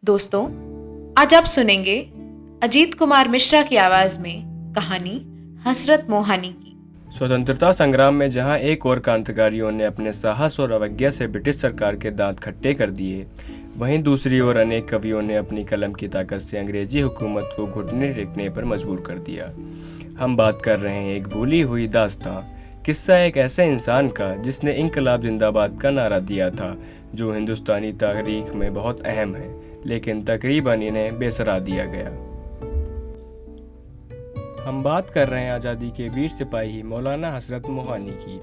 दोस्तों, आज आप सुनेंगे अजीत कुमार मिश्रा की आवाज में कहानी हसरत मोहानी की। स्वतंत्रता संग्राम में जहां एक और क्रांतिकारियों ने अपने साहस और अवज्ञा से ब्रिटिश सरकार के दांत खट्टे कर दिए, वहीं दूसरी ओर अनेक कवियों ने अपनी कलम की ताकत से अंग्रेजी हुकूमत को घुटने टेकने पर मजबूर कर दिया। हम बात कर रहे हैं एक भूली हुई दास्तां, किस्सा एक ऐसे इंसान का जिसने इनकलाब जिंदाबाद का नारा दिया था, जो हिंदुस्तानी तारीख में बहुत अहम है, लेकिन तकरीबन इन्हें बेसरा दिया गया। हम बात कर रहे हैं आज़ादी के वीर सिपाही मौलाना हसरत मोहानी की।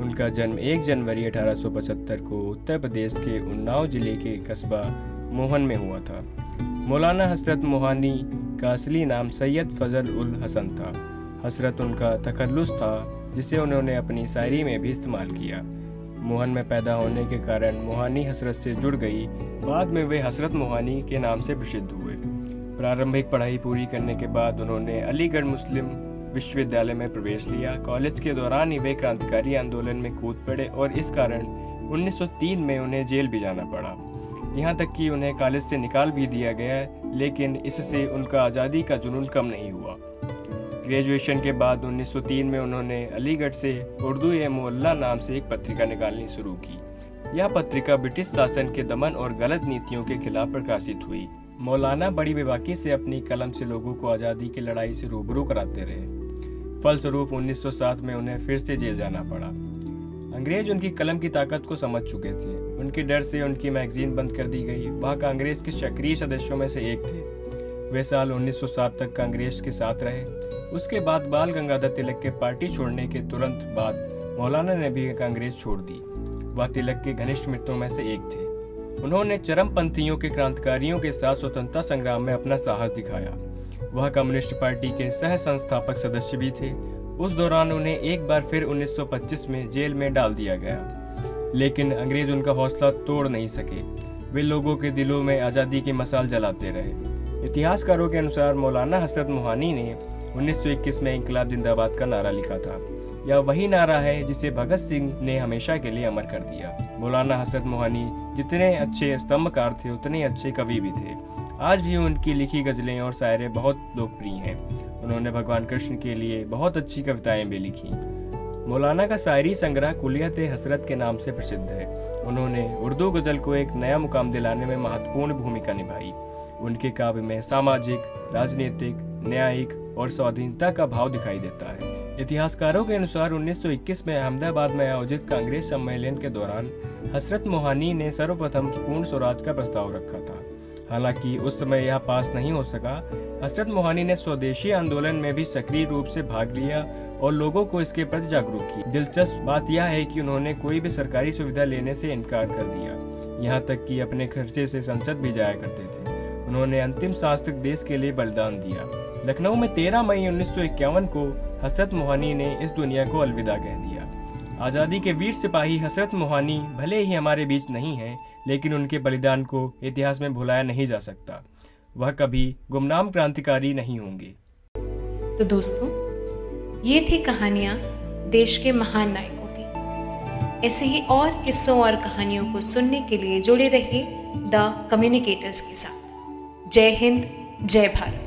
उनका जन्म 1 जनवरी 1875 को उत्तर प्रदेश के उन्नाव जिले के कस्बा मोहन में हुआ था। मौलाना हसरत मोहानी का असली नाम सैयद फजल उल हसन था। हसरत उनका तखल्लुस था, जिसे उन्होंने अपनी शायरी में भी इस्तेमाल किया। मोहन में पैदा होने के कारण मोहानी हसरत से जुड़ गई। बाद में वे हसरत मोहानी के नाम से प्रसिद्ध हुए। प्रारंभिक पढ़ाई पूरी करने के बाद उन्होंने अलीगढ़ मुस्लिम विश्वविद्यालय में प्रवेश लिया। कॉलेज के दौरान ही वे क्रांतिकारी आंदोलन में कूद पड़े और इस कारण 1903 में उन्हें जेल भी जाना पड़ा। यहाँ तक कि उन्हें कॉलेज से निकाल भी दिया गया, लेकिन इससे उनका आज़ादी का जुनून कम नहीं हुआ। ग्रेजुएशन के बाद 1903 में उन्होंने अलीगढ़ से उर्दू-ए-मुअल्ला नाम से एक पत्रिका निकालनी शुरू की। यह पत्रिका ब्रिटिश शासन के दमन और गलत नीतियों के खिलाफ प्रकाशित हुई। मौलाना बड़ी बेबाकी से अपनी कलम से लोगों को आज़ादी की लड़ाई से रूबरू कराते रहे। फलस्वरूप 1907 में उन्हें फिर से जेल जाना पड़ा। अंग्रेज उनकी कलम की ताकत को समझ चुके थे। उनके डर से उनकी मैगजीन बंद कर दी गई। वह कांग्रेस के सक्रिय सदस्यों में से एक थे। वे साल 1907 तक कांग्रेस के साथ रहे। उसके बाद बाल गंगाधर तिलक के पार्टी छोड़ने के तुरंत बाद मौलाना ने भी कांग्रेस छोड़ दी। वह तिलक के घनिष्ठ मित्रों में से एक थे। उन्होंने चरमपंथियों के क्रांतिकारियों के साथ स्वतंत्रता संग्राम में अपना साहस दिखाया। वह कम्युनिस्ट पार्टी के सह संस्थापक सदस्य भी थे। उस दौरान उन्हें एक बार फिर 1925 में जेल में डाल दिया गया, लेकिन अंग्रेज उनका हौसला तोड़ नहीं सके। वे लोगों के दिलों में आज़ादी की मशाल जलाते रहे। इतिहासकारों के अनुसार मौलाना हसरत मोहानी ने 1921 में इंकलाब जिंदाबाद का नारा लिखा था। यह वही नारा है जिसे भगत सिंह ने हमेशा के लिए अमर कर दिया। मौलाना हसरत मोहानी जितने अच्छे स्तंभकार थे, उतने अच्छे कवि भी थे। आज भी उनकी लिखी गज़लें और शायरें बहुत लोकप्रिय हैं। उन्होंने भगवान कृष्ण के लिए बहुत अच्छी कविताएं भी लिखी। मौलाना का शायरी संग्रह कुलियत-ए-हसरत के नाम से प्रसिद्ध है। उन्होंने उर्दू गज़ल को एक नया मुकाम दिलाने में महत्वपूर्ण भूमिका निभाई। उनके काव्य में सामाजिक, राजनीतिक, न्यायिक और स्वाधीनता का भाव दिखाई देता है। इतिहासकारों के अनुसार 1921 में अहमदाबाद में आयोजित कांग्रेस सम्मेलन के दौरान हसरत मोहानी ने सर्वप्रथम पूर्ण स्वराज का प्रस्ताव रखा था। हालांकि उस समय यह पास नहीं हो सका। हसरत मोहानी ने स्वदेशी आंदोलन में भी सक्रिय रूप से भाग लिया और लोगों को इसके प्रति जागरूक किया। दिलचस्प बात यह है कि उन्होंने कोई भी सरकारी सुविधा लेने से इनकार कर दिया, यहाँ तक कि अपने खर्चे से संसद भी जाया करते थे। उन्होंने अंतिम सांस तक देश के लिए बलिदान दिया। लखनऊ में 13 मई 1951 को हसरत मोहानी ने इस दुनिया को अलविदा कह दिया। आज़ादी के वीर सिपाही हसरत मोहानी भले ही हमारे बीच नहीं हैं, लेकिन उनके बलिदान को इतिहास में भुलाया नहीं जा सकता। वह कभी गुमनाम क्रांतिकारी नहीं होंगे। तो दोस्तों, ये थी कहानियाँ देश के महान नायकों की। ऐसे ही और किस्सों और कहानियों को सुनने के लिए जुड़े रहिए द कम्युनिकेटर्स के साथ। जय हिंद, जय भारत।